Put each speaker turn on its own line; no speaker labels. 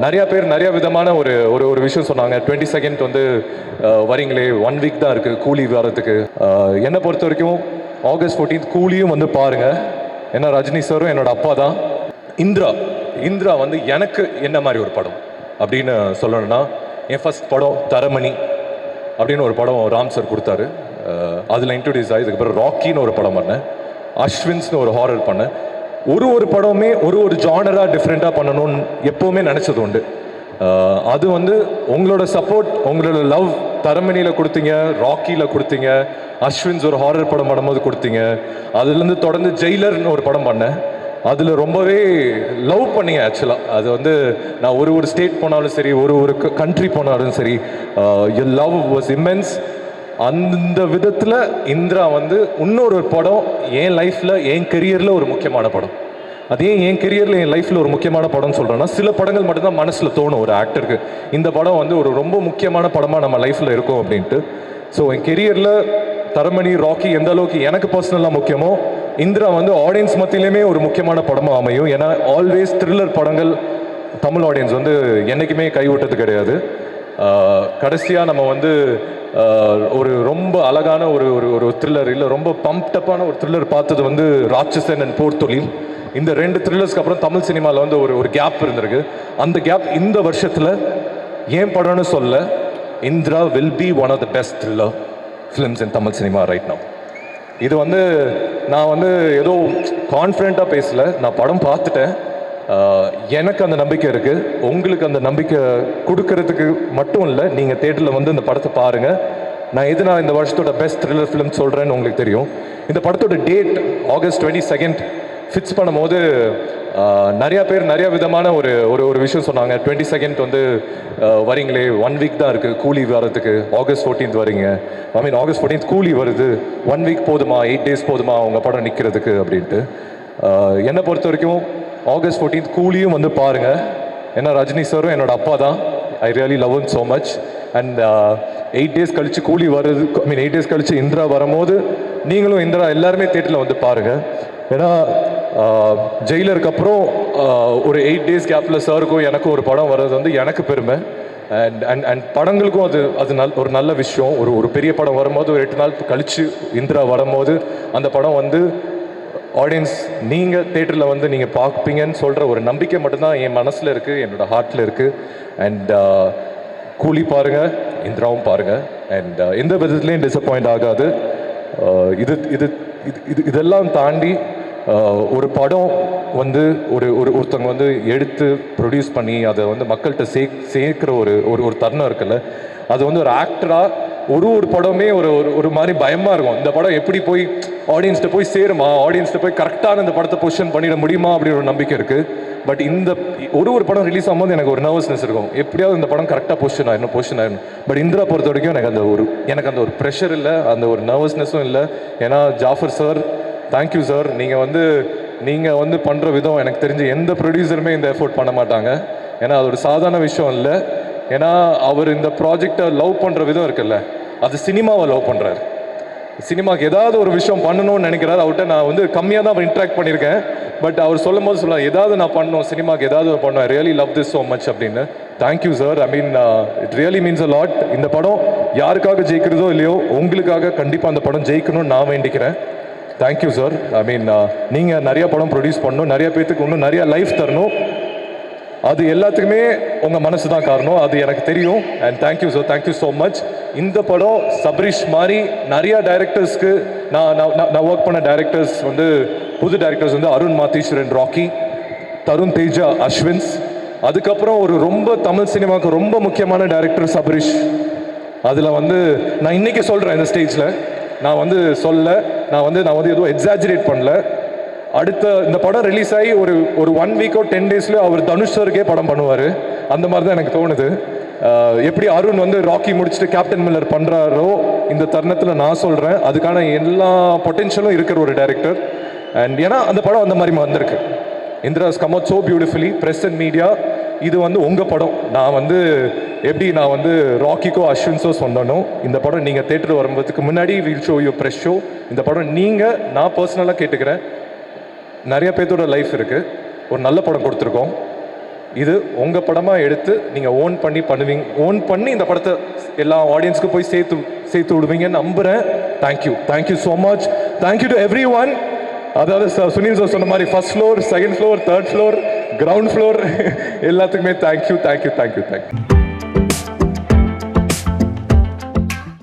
நிறைய பேர் நிறைய விதமான ஒரு ஒரு ஒரு விஷயம் சொன்னாங்க. 22nd வந்து வரீங்களே, 1 வீக் தான் இருக்குது கூலி வரதுக்கு. என்னை பொறுத்த வரைக்கும் August 14th கூலியும் வந்து பாருங்கள். ஏன்னா ரஜினி சாரும் என்னோட அப்பா தான். இந்திரா வந்து எனக்கு என்ன மாதிரி ஒரு படம் அப்படின்னு சொல்லணும்னா, என் ஃபர்ஸ்ட் படம் தரமணி அப்படின்னு ஒரு படம் ராம் சார் கொடுத்தாரு. அதில் இன்ட்ரடியூஸ் ஆகி இதுக்கப்புறம் ராக்கின்னு ஒரு படம் பண்ணேன், அஸ்வின்ஸ்னு ஒரு ஹாரர் பண்ணேன். ஒரு படமே ஒரு ஜானராக டிஃப்ரெண்ட்டாக பண்ணணும்னு எப்போவுமே நினச்சது உண்டு. அது வந்து உங்களோட சப்போர்ட், உங்களோட லவ் தரமணியில் கொடுத்தீங்க, ராக்கியில் கொடுத்தீங்க, அஸ்வின்ஸ் ஒரு ஹாரர் படம் பண்ணும்போது கொடுத்தீங்க. அதுலேருந்து தொடர்ந்து ஜெயிலர்னு ஒரு படம் பண்ணேன். அதில் ரொம்பவே லவ் பண்ணீங்க. ஆக்சுவலாக அது வந்து நான் ஒரு ஸ்டேட் போனாலும் சரி, ஒரு கண்ட்ரி போனாலும் சரி, யுவர் லவ் வாஸ் இம்மென்ஸ். அந்த விதத்தில் இந்திரா வந்து இன்னொரு படம் என் லைஃப்பில், என் கெரியரில் ஒரு முக்கியமான படம். அதே என் கெரியரில், என் லைஃப்பில் ஒரு முக்கியமான படம்னு சொல்கிறேன்னா, சில படங்கள் மட்டும்தான் மனசில் தோணும் ஒரு ஆக்டருக்கு, இந்த படம் வந்து ஒரு ரொம்ப முக்கியமான படமாக நம்ம லைஃப்பில் இருக்கும் அப்படின்ட்டு. ஸோ என் கெரியரில் தரமணி, ராக்கி எந்த அளவுக்கு எனக்கு பர்சனலாக முக்கியமோ, இந்திரா வந்து ஆடியன்ஸ் மத்தியிலுமே ஒரு முக்கியமான படமாக அமையும். ஏன்னா ஆல்வேஸ் த்ரில்லர் படங்கள் தமிழ் ஆடியன்ஸ் வந்து என்றைக்குமே கைவிட்டது கிடையாது. கடைசியாக நம்ம வந்து ஒரு ரொம்ப அழகான ஒரு த்ரில்லர், இல்லை ரொம்ப பம்ப்டப்பான ஒரு த்ரில்லர் பார்த்தது வந்து ராட்சசன் அண்ட் போர் தொழில். இந்த 2 த்ரில்லர்ஸ்க்கு அப்புறம் தமிழ் சினிமாவில் வந்து ஒரு கேப் இருந்திருக்கு. அந்த கேப் இந்த வருஷத்தில் ஏன் படம்னு சொல்ல, Indira will be one of the best thriller films in Tamil cinema right now. இது வந்து நான் வந்து ஏதோ கான்ஃபிடென்ட்டாக பேசலை, நான் படம் பார்த்துட்டேன். எனக்கு அந்த நம்பிக்கை இருக்குது. உங்களுக்கு அந்த நம்பிக்கை கொடுக்கறதுக்கு மட்டும் இல்லை, நீங்கள் தேட்டரில் வந்து இந்த படத்தை பாருங்கள். நான் இந்த வருஷத்தோட பெஸ்ட் த்ரில்லர் ஃபிலிம் சொல்கிறேன்னு உங்களுக்கு தெரியும். இந்த படத்தோட டேட் August 22nd ஃபிக்ஸ் பண்ணும்போது நிறையா பேர் நிறையா விதமான ஒரு விஷயம் சொன்னாங்க. 22nd வந்து வரீங்களே, 1 வீக் தான் இருக்குது கூலி வரதுக்கு, August 14th வரீங்க, August 14th கூலி வருது, 1 வீக் போதுமா, 8 days போதுமா உங்கள் படம் நிற்கிறதுக்கு அப்படின்ட்டு. என்னை பொறுத்த வரைக்கும் August 14th கூலியும் வந்து பாருங்கள். ஏன்னா ரஜினி சாரும் என்னோட அப்பா தான். I really love him so much. And 8 days கழித்து கூலி வருது, 8 days கழித்து இந்திரா வரும்போது நீங்களும் இந்திரா எல்லாருமே தேட்டரில் வந்து பாருங்கள். ஏன்னா ஜெயிலருக்கு அப்புறம் ஒரு 8 days கேப்பில் சாருக்கும் எனக்கும் ஒரு படம் வர்றது வந்து எனக்கு பெருமை. அண்ட் படங்களுக்கும் அது ஒரு நல்ல விஷயம். ஒரு பெரிய படம் வரும்போது ஒரு 8 நாள் கழித்து இந்திரா வரும்போது அந்த படம் வந்து ஆடியன்ஸ் நீங்கள் தேட்டரில் வந்து நீங்கள் பார்ப்பீங்கன்னு சொல்கிற ஒரு நம்பிக்கை மட்டும்தான் என் மனசில் இருக்குது, என்னோடய ஹார்ட்டில் இருக்குது. அண்ட் கூலி பாருங்கள், இந்திராவும் பாருங்கள். அண்ட் எந்த விதத்துலேயும் டிசப்பாயிண்ட் ஆகாது. இதெல்லாம் தாண்டி ஒரு படம் வந்து ஒருத்தவங்க வந்து எடுத்து ப்ரொடியூஸ் பண்ணி அதை வந்து மக்கள்கிட்ட சேர்க்குற ஒரு தருணம் இருக்குல்ல, அது வந்து ஒரு ஆக்டராக ஒரு படமே ஒரு மாதிரி பயமாக இருக்கும். இந்த படம் எப்படி போய் ஆடியன்ஸ்கிட்ட போய் சேருமா, ஆடியன்ஸ்கிட்ட போய் கரெக்டான இந்த படத்தை பொசிஷன் பண்ணிட முடியுமா அப்படின்னு ஒரு நம்பிக்கை இருக்குது. பட் இந்த ஒரு படம் ரிலீஸ் ஆகும்போது எனக்கு ஒரு நர்வஸ்னஸ் இருக்கும், எப்படியாவது இந்த படம் கரெக்டாக பொசிஷன் ஆயிடணும். பட் இந்திரா பொறுத்த வரைக்கும் எனக்கு அந்த ஒரு ப்ரெஷர் இல்லை, அந்த ஒரு நர்வஸ்னஸும் இல்லை. ஏன்னா ஜாஃபர் சார், தேங்க்யூ சார். நீங்கள் வந்து பண்ணுற விதம் எனக்கு தெரிஞ்சு எந்த ப்ரொடியூசருமே இந்த எஃபோர்ட் பண்ண மாட்டாங்க. ஏன்னா அது ஒரு சாதாரண விஷயம் இல்லை. ஏன்னா அவர் இந்த ப்ராஜெக்டை லவ் பண்ணுற விதம் இருக்குல்ல, அது சினிமாவை லவ் பண்ணுறாரு. சினிமாவுக்கு ஏதாவது ஒரு விஷயம் பண்ணணும்னு நினைக்கிறாரு. அவர்கிட்ட நான் வந்து கம்மியாக தான் அவர் இன்ட்ராக்ட் பண்ணியிருக்கேன். பட் அவர் சொல்லும் போது சொல்ல, ஏதாவது நான் பண்ணணும், சினிமாவுக்கு ஏதாவது பண்ணணும், really love this so much அப்படின்னு. Thank you sir. It really means a lot. இந்த படம் யாருக்காக ஜெயிக்கிறதோ இல்லையோ, உங்களுக்காக கண்டிப்பாக அந்த படம் ஜெயிக்கணும்னு நான் வேண்டிக்கிறேன். Thank you sir. நீங்கள் நிறைய படம் ப்ரொடியூஸ் பண்ணணும், நிறைய பேர்த்துக்கு இன்னும் நிறைய லைஃப் தரணும். அது எல்லாத்துக்குமே உங்கள் மனசு தான் காரணம், அது எனக்கு தெரியும். And thank you sir, thank you so much. இந்த படம் சபரீஷ் மாதிரி நிறையா டைரக்டர்ஸ்க்கு நான் ஒர்க் பண்ண டைரக்டர்ஸ் வந்து, புது டைரக்டர்ஸ் வந்து அருண் மாத்தீஸ்வரன் ராக்கி, தருண் தேஜா அஸ்வின்ஸ், அதுக்கப்புறம் ரொம்ப தமிழ் சினிமாவுக்கு ரொம்ப முக்கியமான டைரக்டர் சபரீஷ். அதில் வந்து நான் இன்றைக்கி சொல்கிறேன் இந்த ஸ்டேஜில், நான் வந்து எதுவும் எக்ஸாஜரேட் பண்ணல. அடுத்த இந்த படம் ரிலீஸ் ஆகி ஒரு 1 வீக்கோ 10 daysல அவர் தனுஷ் சாருக்கே படம் பண்ணுவார். அந்த மாதிரி தான் எனக்கு தோணுது. எப்படி அருண் வந்து ராக்கி முடிச்சுட்டு கேப்டன் மில்லர் பண்ணுறாரோ, இந்த தருணத்தில் நான் சொல்கிறேன் அதுக்கான எல்லா பொட்டென்ஷியலும் இருக்கிற ஒரு டைரக்டர். அண்ட் ஏன்னா அந்த படம் அந்த மாதிரி வந்திருக்கு. இந்திராஸ் come out so beautifully. Press and media, இது வந்து உங்கள் படம். நான் வந்து ராக்கிக்கோ அஸ்வின்ஸோ சொன்னனோ, இந்த படம் நீங்கள் தேட்டர் வரும்போதுக்கு முன்னாடி will show you press show. இந்த படம் நான் பர்சனலாக கேட்டுக்கிறேன், நிறைய பேர்த்தோட லைஃப் இருக்குது, ஒரு நல்ல படம் கொடுத்துருக்கோம். இது உங்கள் படமாக எடுத்து நீங்கள் ஓன் பண்ணி இந்த படத்தை எல்லா ஆடியன்ஸ்க்கு போய் சேர்த்து விடுவீங்கன்னு நம்புகிறேன். Thank you so much. Thank you to every one. அதாவது சுனில் சார் சொன்ன மாதிரி first floor, second floor, third floor, ground floor எல்லாத்துக்குமே தேங்க்யூ.